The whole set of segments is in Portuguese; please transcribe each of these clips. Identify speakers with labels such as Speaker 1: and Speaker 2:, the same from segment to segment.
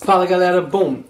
Speaker 1: Fala galera, bom,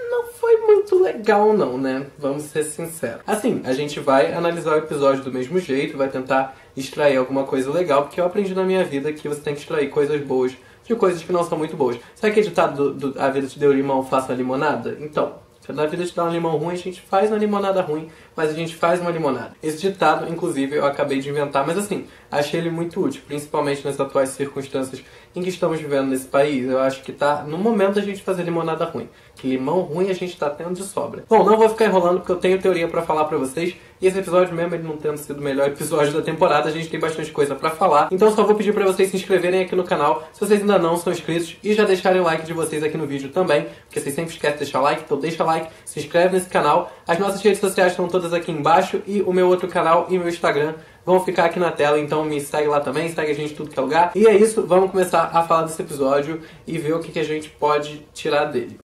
Speaker 1: não foi muito legal não, né? Vamos ser sinceros. Assim, a gente vai analisar o episódio do mesmo jeito, vai tentar extrair alguma coisa legal, porque eu aprendi na minha vida que você tem que extrair coisas boas de coisas que não são muito boas. Sabe aquele ditado A vida te deu limão, faça uma limonada? Então, se a vida te dá um limão ruim, a gente faz uma limonada ruim, mas a gente faz uma limonada. Esse ditado, inclusive, eu acabei de inventar, mas assim, achei ele muito útil, principalmente nas atuais circunstâncias em que estamos vivendo nesse país. Eu acho que tá no momento da gente fazer limonada ruim. Que limão ruim a gente tá tendo de sobra. Bom, não vou ficar enrolando porque eu tenho teoria pra falar pra vocês. E esse episódio mesmo, ele não tendo sido o melhor episódio da temporada, a gente tem bastante coisa pra falar. Então só vou pedir pra vocês se inscreverem aqui no canal, se vocês ainda não são inscritos, e já deixarem o like de vocês aqui no vídeo também, porque vocês sempre esquecem de deixar like, então deixa like, se inscreve nesse canal. As nossas redes sociais estão todas aqui embaixo, e o meu outro canal e meu Instagram vão ficar aqui na tela, então me segue lá também, segue a gente em tudo que é lugar. E é isso, vamos começar a falar desse episódio e ver o que a gente pode tirar dele.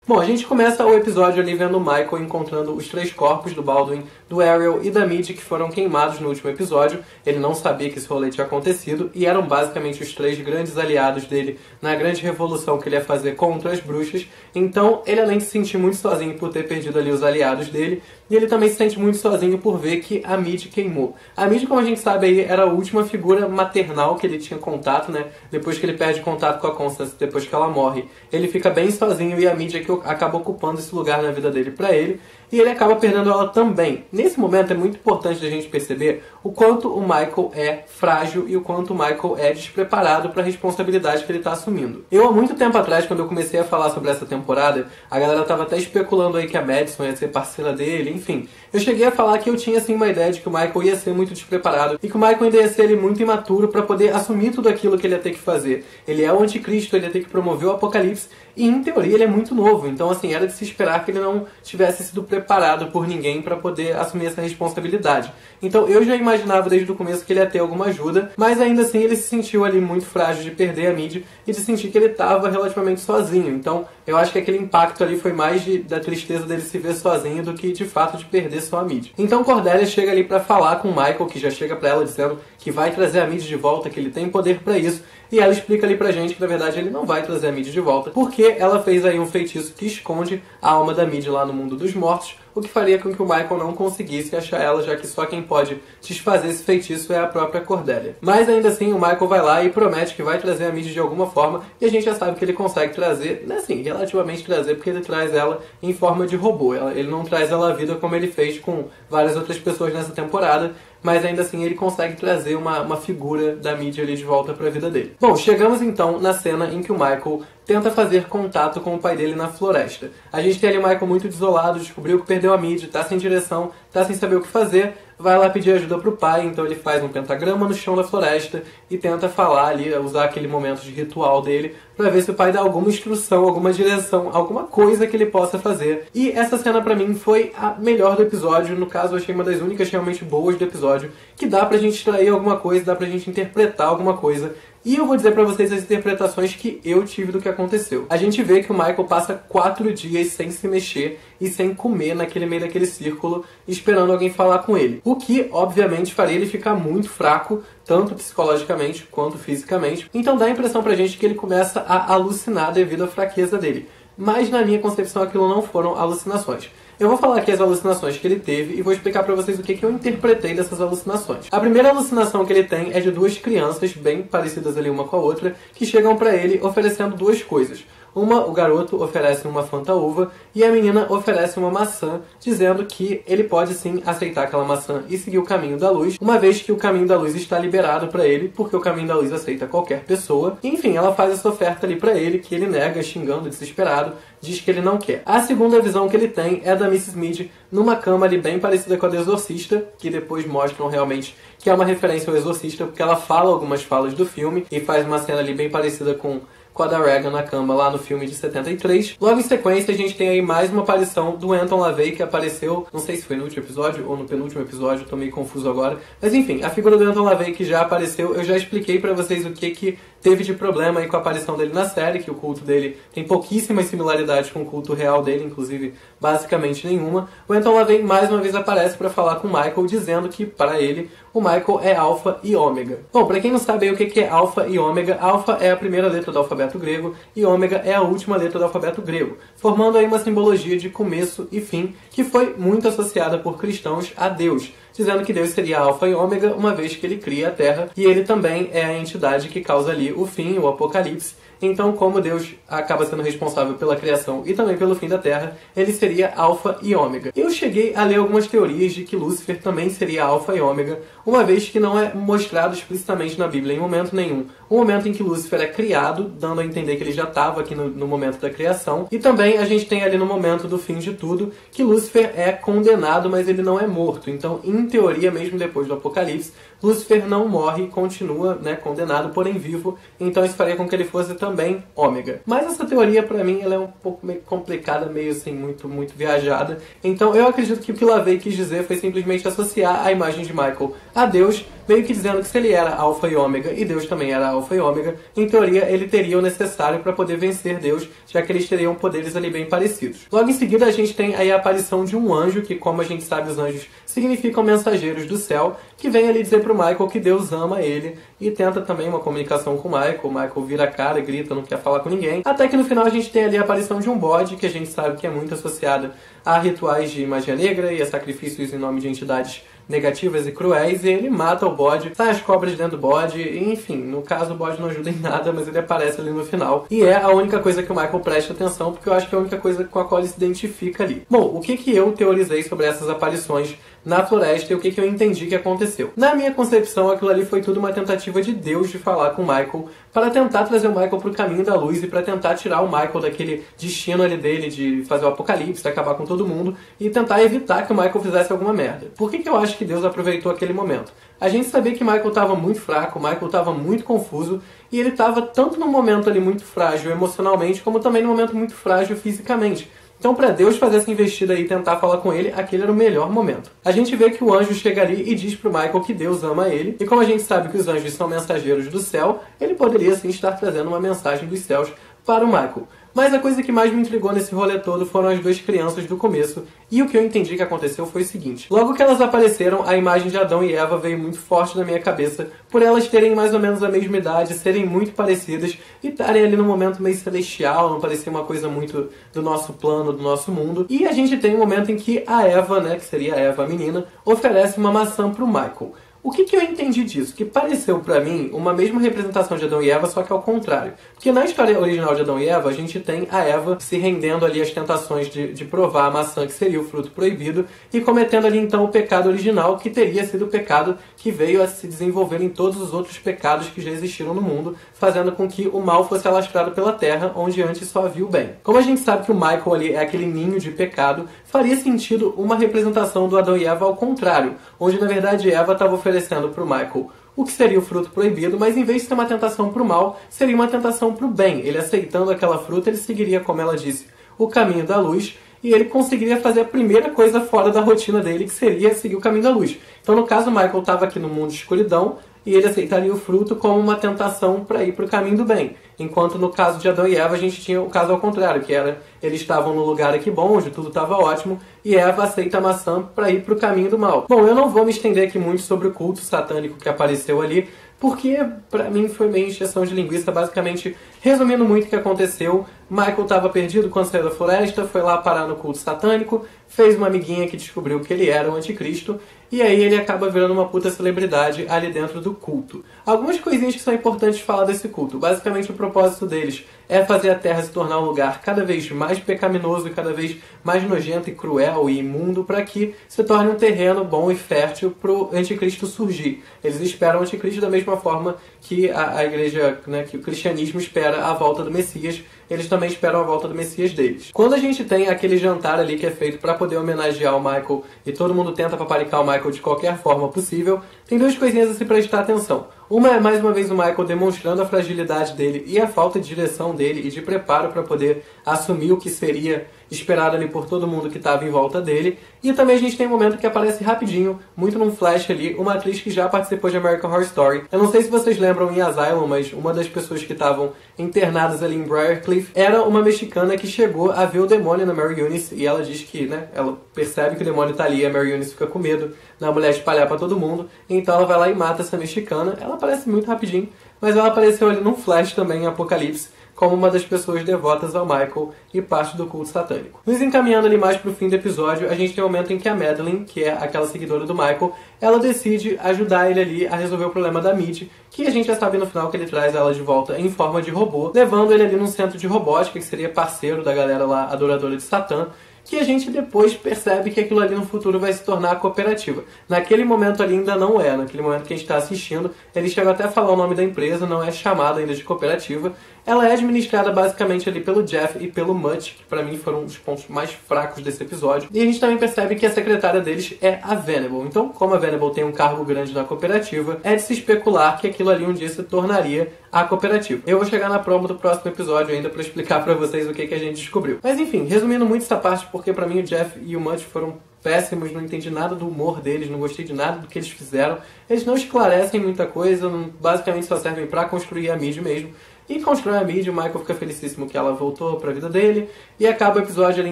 Speaker 1: Bom, a gente começa o episódio ali vendo o Michael encontrando os 3 corpos do Baldwin, do Ariel e da Midi que foram queimados no último episódio. Ele não sabia que esse rolê tinha acontecido e eram basicamente os 3 grandes aliados dele na grande revolução que ele ia fazer contra as bruxas. Então, ele além de se sentir muito sozinho por ter perdido ali os aliados dele, e ele também se sente muito sozinho por ver que a Midi queimou. A Midi, como a gente sabe aí, era a última figura maternal que ele tinha contato, né? Depois que ele perde contato com a Constance, depois que ela morre, ele fica bem sozinho e a Midi é que acaba ocupando esse lugar na vida dele pra ele. E ele acaba perdendo ela também. Nesse momento é muito importante a gente perceber o quanto o Michael é frágil e o quanto o Michael é despreparado para a responsabilidade que ele está assumindo. Eu, há muito tempo atrás, quando eu comecei a falar sobre essa temporada, a galera tava até especulando aí que a Madison ia ser parceira dele, enfim. Eu cheguei a falar que eu tinha assim uma ideia de que o Michael ia ser muito despreparado e que o Michael ainda ia ser ele muito imaturo para poder assumir tudo aquilo que ele ia ter que fazer. Ele é o anticristo, ele ia ter que promover o apocalipse e, em teoria, ele é muito novo. Então, assim, era de se esperar que ele não tivesse sido preparado por ninguém para poder assumir essa responsabilidade. Então eu já imaginava desde o começo que ele ia ter alguma ajuda, mas ainda assim ele se sentiu ali muito frágil de perder a Midi e de sentir que ele estava relativamente sozinho. Então eu acho que aquele impacto ali foi mais da tristeza dele se ver sozinho do que de fato de perder só a Midi. Então Cordelia chega ali para falar com o Michael, que já chega para ela dizendo que vai trazer a Midi de volta, que ele tem poder para isso. E ela explica ali pra gente que, na verdade, ele não vai trazer a Midi de volta, porque ela fez aí um feitiço que esconde a alma da Midi lá no mundo dos mortos, o que faria com que o Michael não conseguisse achar ela, já que só quem pode desfazer esse feitiço é a própria Cordelia. Mas ainda assim, o Michael vai lá e promete que vai trazer a Midi de alguma forma, e a gente já sabe que ele consegue trazer, né, assim, relativamente trazer, porque ele traz ela em forma de robô. Ele não traz ela à vida como ele fez com várias outras pessoas nessa temporada, mas ainda assim ele consegue trazer uma figura da Midi ali de volta para a vida dele. Bom, chegamos então na cena em que o Michael tenta fazer contato com o pai dele na floresta. A gente tem ali o Michael muito desolado, descobriu que perdeu a Midi, tá sem direção, tá sem saber o que fazer, vai lá pedir ajuda pro pai, então ele faz um pentagrama no chão da floresta e tenta falar ali, usar aquele momento de ritual dele pra ver se o pai dá alguma instrução, alguma direção, alguma coisa que ele possa fazer. E essa cena pra mim foi a melhor do episódio, no caso eu achei uma das únicas realmente boas do episódio, que dá pra gente extrair alguma coisa, dá pra gente interpretar alguma coisa. E eu vou dizer pra vocês as interpretações que eu tive do que aconteceu. A gente vê que o Michael passa 4 dias sem se mexer e sem comer naquele meio daquele círculo, esperando alguém falar com ele. O que, obviamente, faria ele ficar muito fraco, tanto psicologicamente quanto fisicamente. Então dá a impressão pra gente que ele começa a alucinar devido à fraqueza dele. Mas na minha concepção aquilo não foram alucinações. Eu vou falar aqui as alucinações que ele teve e vou explicar pra vocês o que eu interpretei dessas alucinações. A primeira alucinação que ele tem é de 2 crianças, bem parecidas ali uma com a outra, que chegam pra ele oferecendo 2 coisas. O garoto oferece uma fanta-uva e a menina oferece uma maçã, dizendo que ele pode sim aceitar aquela maçã e seguir o caminho da luz, uma vez que o caminho da luz está liberado pra ele, porque o caminho da luz aceita qualquer pessoa. E, enfim, ela faz essa oferta ali pra ele, que ele nega, xingando, desesperado, diz que ele não quer. A segunda visão que ele tem é da Mrs. Midi numa cama ali bem parecida com a do Exorcista, que depois mostram realmente que é uma referência ao Exorcista, porque ela fala algumas falas do filme e faz uma cena ali bem parecida com a da Regan na cama lá no filme de 73. Logo em sequência a gente tem aí mais uma aparição do Anton LaVey, que apareceu, não sei se foi no último episódio ou no penúltimo episódio, tô meio confuso agora. Mas enfim, a figura do Anton LaVey que já apareceu, eu já expliquei pra vocês o que teve de problema aí com a aparição dele na série, que o culto dele tem pouquíssimas similaridades com o culto real dele, inclusive basicamente nenhuma. O Anton LaVey mais uma vez aparece para falar com o Michael, dizendo que para ele o Michael é alfa e ômega. Bom, para quem não sabe aí o que é alfa e ômega, alfa é a primeira letra do alfabeto grego e ômega é a última letra do alfabeto grego, formando aí uma simbologia de começo e fim que foi muito associada por cristãos a Deus, dizendo que Deus seria alfa e ômega, uma vez que ele cria a Terra, e ele também é a entidade que causa ali o fim, o apocalipse. Então, como Deus acaba sendo responsável pela criação e também pelo fim da Terra, ele seria alfa e ômega. Eu cheguei a ler algumas teorias de que Lúcifer também seria alfa e ômega, uma vez que não é mostrado explicitamente na Bíblia em momento nenhum o momento em que Lúcifer é criado, dando a entender que ele já estava aqui no momento da criação. E também a gente tem ali no momento do fim de tudo que Lúcifer é condenado, mas ele não é morto. Então, em teoria, mesmo depois do Apocalipse, Lúcifer não morre e continua, né, condenado, porém vivo. Então isso faria com que ele fosse também ômega. Mas essa teoria, pra mim, ela é um pouco meio complicada, meio assim, muito viajada. Então eu acredito que o que LaVey quis dizer foi simplesmente associar a imagem de Michael a Deus, meio que dizendo que se ele era alfa e ômega e Deus também era alfa e ômega, em teoria ele teria o necessário para poder vencer Deus, já que eles teriam poderes ali bem parecidos. Logo em seguida a gente tem aí a aparição de um anjo, que como a gente sabe os anjos significam mensageiros do céu, que vem ali dizer pro Michael que Deus ama ele e tenta também uma comunicação com o Michael vira a cara, grita, não quer falar com ninguém, até que no final a gente tem ali a aparição de um bode, que a gente sabe que é muito associada a rituais de magia negra e a sacrifícios em nome de entidades negativas e cruéis, e ele mata o bode, sai as cobras dentro do bode, e, enfim, no caso o bode não ajuda em nada, mas ele aparece ali no final. E é a única coisa que o Michael presta atenção, porque eu acho que é a única coisa com a qual ele se identifica ali. Bom, o que eu teorizei sobre essas aparições na floresta e o que eu entendi que aconteceu? Na minha concepção, aquilo ali foi tudo uma tentativa de Deus de falar com o Michael para tentar trazer o Michael para o caminho da luz e para tentar tirar o Michael daquele destino ali dele de fazer o apocalipse, acabar com todo mundo e tentar evitar que o Michael fizesse alguma merda. Por que eu acho que Deus aproveitou aquele momento? A gente sabia que o Michael estava muito fraco, o Michael estava muito confuso e ele estava tanto num momento ali muito frágil emocionalmente, como também num momento muito frágil fisicamente. Então, para Deus fazer essa investida aí e tentar falar com ele, aquele era o melhor momento. A gente vê que o anjo chega ali e diz pro Michael que Deus ama ele, e como a gente sabe que os anjos são mensageiros do céu, ele poderia sim estar trazendo uma mensagem dos céus para o Michael. Mas a coisa que mais me intrigou nesse rolê todo foram as duas crianças do começo, e o que eu entendi que aconteceu foi o seguinte. Logo que elas apareceram, a imagem de Adão e Eva veio muito forte na minha cabeça, por elas terem mais ou menos a mesma idade, serem muito parecidas, e estarem ali num momento meio celestial, não parecia uma coisa muito do nosso plano, do nosso mundo. E a gente tem um momento em que a Eva, né, que seria a Eva, a menina, oferece uma maçã pro Michael. O que eu entendi disso? Que pareceu pra mim uma mesma representação de Adão e Eva, só que ao contrário. Porque na história original de Adão e Eva, a gente tem a Eva se rendendo ali às tentações de provar a maçã, que seria o fruto proibido, e cometendo ali então o pecado original, que teria sido o pecado que veio a se desenvolver em todos os outros pecados que já existiram no mundo, fazendo com que o mal fosse alastrado pela terra, onde antes só havia o bem. Como a gente sabe que o Michael ali é aquele ninho de pecado, faria sentido uma representação do Adão e Eva ao contrário, onde na verdade Eva estava oferecendo para o Michael o que seria o fruto proibido, mas em vez de ser uma tentação para o mal, seria uma tentação para o bem. Ele aceitando aquela fruta, ele seguiria, como ela disse, o caminho da luz, e ele conseguiria fazer a primeira coisa fora da rotina dele, que seria seguir o caminho da luz. Então, no caso, o Michael estava aqui no mundo de escuridão, e ele aceitaria o fruto como uma tentação para ir para o caminho do bem. Enquanto no caso de Adão e Eva, a gente tinha o caso ao contrário, que era, eles estavam no lugar aqui bom, onde tudo estava ótimo, e Eva aceita a maçã para ir para o caminho do mal. Bom, eu não vou me estender aqui muito sobre o culto satânico que apareceu ali, porque pra mim foi meio encheção de linguiça. Basicamente, resumindo muito o que aconteceu, Michael estava perdido quando saiu da floresta, foi lá parar no culto satânico, fez uma amiguinha que descobriu que ele era o anticristo, e aí ele acaba virando uma puta celebridade ali dentro do culto. Algumas coisinhas que são importantes de falar desse culto. Basicamente, o propósito deles é fazer a Terra se tornar um lugar cada vez mais pecaminoso e cada vez mais nojento e cruel e imundo, para que se torne um terreno bom e fértil para o anticristo surgir. Eles esperam o anticristo da mesma forma que a igreja, né, que o cristianismo espera a volta do Messias. Eles também esperam a volta do Messias deles. Quando a gente tem aquele jantar ali que é feito para poder homenagear o Michael e todo mundo tenta paparicar o Michael de qualquer forma possível, tem duas coisinhas a se prestar atenção. Uma é mais uma vez o Michael demonstrando a fragilidade dele e a falta de direção dele e de preparo para poder assumir o que seria esperado ali por todo mundo que estava em volta dele. E também a gente tem um momento que aparece rapidinho, muito num flash ali, uma atriz que já participou de American Horror Story. Eu não sei se vocês lembram em Asylum, mas uma das pessoas que estavam internadas ali em Briarcliff era uma mexicana que chegou a ver o demônio na Mary Eunice, e ela diz que, né, ela percebe que o demônio tá ali e a Mary Eunice fica com medo da mulher espalhar pra todo mundo, então ela vai lá e mata essa mexicana. Ela aparece muito rapidinho, mas ela apareceu ali num flash também em Apocalipse, como uma das pessoas devotas ao Michael e parte do culto satânico. Nos encaminhando ali mais pro fim do episódio, a gente tem um momento em que a Madeline, que é aquela seguidora do Michael, ela decide ajudar ele ali a resolver o problema da Mid, que a gente já sabe no final que ele traz ela de volta em forma de robô, levando ele ali num centro de robótica, que seria parceiro da galera lá, adoradora de Satã, que a gente depois percebe que aquilo ali no futuro vai se tornar cooperativa. Naquele momento ali ainda não é, naquele momento que a gente está assistindo, ele chega até a falar o nome da empresa, não é chamada ainda de cooperativa. Ela é administrada basicamente ali pelo Jeff e pelo Mutt, que pra mim foram os pontos mais fracos desse episódio. E a gente também percebe que a secretária deles é a Venable. Então, como a Venable tem um cargo grande na cooperativa, é de se especular que aquilo ali um dia se tornaria a cooperativa. Eu vou chegar na promo do próximo episódio ainda pra explicar pra vocês o que a gente descobriu. Mas enfim, resumindo muito essa parte, porque pra mim o Jeff e o Mutt foram péssimos, não entendi nada do humor deles, não gostei de nada do que eles fizeram. Eles não esclarecem muita coisa, basicamente só servem pra construir a Mid mesmo. E constrói a Mid, o Michael fica felicíssimo que ela voltou pra vida dele, e acaba o episódio ali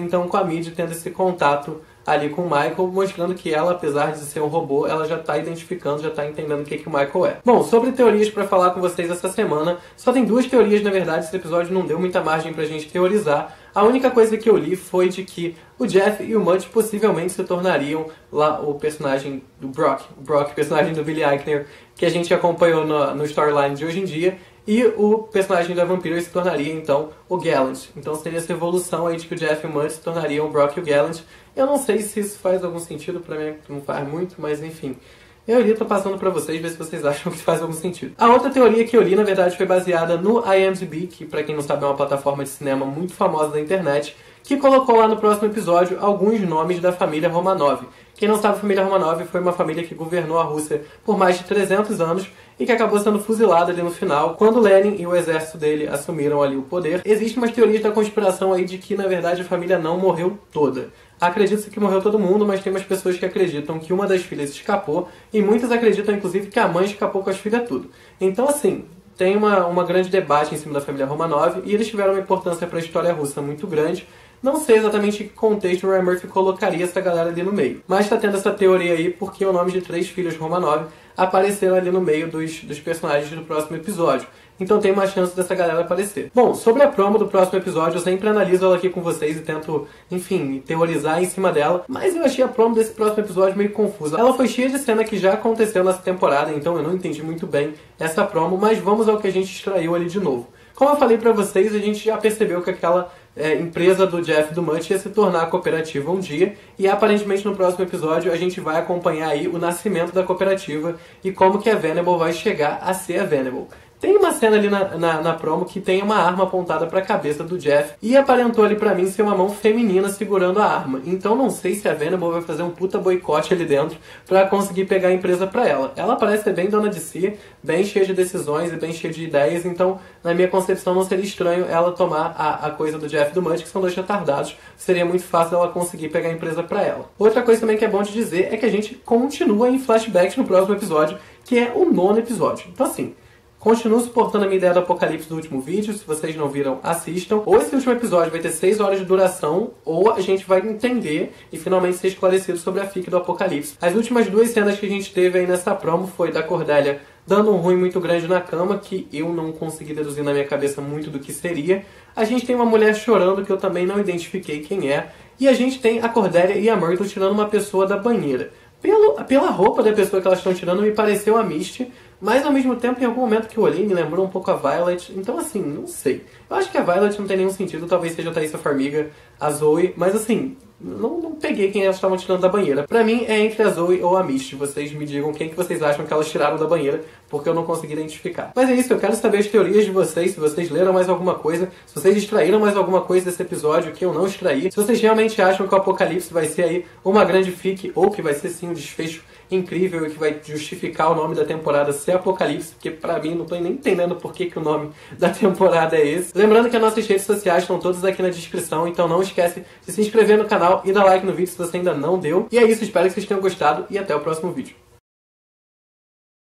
Speaker 1: então com a Mid tendo esse contato ali com o Michael, mostrando que ela, apesar de ser um robô, ela já tá identificando, já tá entendendo o que o Michael é. Bom, sobre teorias pra falar com vocês essa semana, só tem duas teorias na verdade, esse episódio não deu muita margem pra gente teorizar. A única coisa que eu li foi de que o Jeff e o Mutt possivelmente se tornariam lá o personagem do Brock, personagem do Billy Eichner, que a gente acompanhou no storyline de hoje em dia, e o personagem da Vampiro se tornaria, então, o Gallant. Então seria essa evolução aí de que o Jeff e o Mutt se tornariam o Brock e o Gallant. Eu não sei se isso faz algum sentido, pra mim não faz muito, mas enfim. Eu ali tô passando pra vocês, ver se vocês acham que faz algum sentido. A outra teoria que eu li, na verdade, foi baseada no IMDb, que pra quem não sabe é uma plataforma de cinema muito famosa da internet, que colocou lá no próximo episódio alguns nomes da família Romanov. Quem não sabe, a família Romanov foi uma família que governou a Rússia por mais de 300 anos e que acabou sendo fuzilada ali no final, quando Lenin e o exército dele assumiram ali o poder. Existem umas teorias da conspiração aí de que, na verdade, a família não morreu toda. Acredita-se que morreu todo mundo, mas tem umas pessoas que acreditam que uma das filhas escapou, e muitas acreditam, inclusive, que a mãe escapou com as filhas tudo. Então, assim, tem uma grande debate em cima da família Romanov, e eles tiveram uma importância para a história russa muito grande. Não sei exatamente em que contexto o Ryan Murphy colocaria essa galera ali no meio. Mas tá tendo essa teoria aí porque o nome de 3 filhos Romanov apareceram ali no meio dos personagens do próximo episódio. Então tem uma chance dessa galera aparecer. Bom, sobre a promo do próximo episódio, eu sempre analiso ela aqui com vocês e tento, enfim, teorizar em cima dela. Mas eu achei a promo desse próximo episódio meio confusa. Ela foi cheia de cena que já aconteceu nessa temporada, então eu não entendi muito bem essa promo. Mas vamos ao que a gente extraiu ali de novo. Como eu falei pra vocês, a gente já percebeu que aquela empresa do Jeff e do Mutt ia se tornar cooperativa um dia, e aparentemente no próximo episódio a gente vai acompanhar aí o nascimento da cooperativa e como que a Venable vai chegar a ser a Venable. Tem uma cena ali na promo que tem uma arma apontada pra cabeça do Jeff e aparentou ali pra mim ser uma mão feminina segurando a arma. Então não sei se a Venable vai fazer um puta boicote ali dentro pra conseguir pegar a empresa pra ela. Ela parece ser bem dona de si, bem cheia de decisões e bem cheia de ideias, então na minha concepção não seria estranho ela tomar a coisa do Jeff e do Mutt, que são 2 retardados. Seria muito fácil ela conseguir pegar a empresa pra ela. Outra coisa também que é bom de dizer é que a gente continua em flashbacks no próximo episódio, que é o 9º episódio. Então assim, continuo suportando a minha ideia do apocalipse do último vídeo. Se vocês não viram, assistam. Ou esse último episódio vai ter 6 horas de duração, ou a gente vai entender e finalmente ser esclarecido sobre a fic do apocalipse. As últimas 2 cenas que a gente teve aí nessa promo foi da Cordélia dando um ruim muito grande na cama, que eu não consegui deduzir na minha cabeça muito do que seria. A gente tem uma mulher chorando, que eu também não identifiquei quem é. E a gente tem a Cordélia e a Myrtle tirando uma pessoa da banheira. Pela roupa da pessoa que elas estão tirando, me pareceu a Misty, mas ao mesmo tempo, em algum momento que eu olhei, me lembrou um pouco a Violet. Então, assim, não sei. Eu acho que a Violet não tem nenhum sentido, talvez seja a Thaísa Farmiga, a Zoe, mas assim, não peguei quem elas estavam tirando da banheira. Pra mim, é entre a Zoe ou a Misty. Vocês me digam quem que vocês acham que elas tiraram da banheira, porque eu não consegui identificar. Mas é isso, eu quero saber as teorias de vocês, se vocês leram mais alguma coisa, se vocês extraíram mais alguma coisa desse episódio que eu não extraí, se vocês realmente acham que o Apocalipse vai ser aí uma grande fic, ou que vai ser sim um desfecho incrível e que vai justificar o nome da temporada ser Apocalipse, porque pra mim não tô nem entendendo por que o nome da temporada é esse. Lembrando que as nossas redes sociais estão todas aqui na descrição, então não esquece de se inscrever no canal e dar like no vídeo se você ainda não deu. E é isso, espero que vocês tenham gostado e até o próximo vídeo.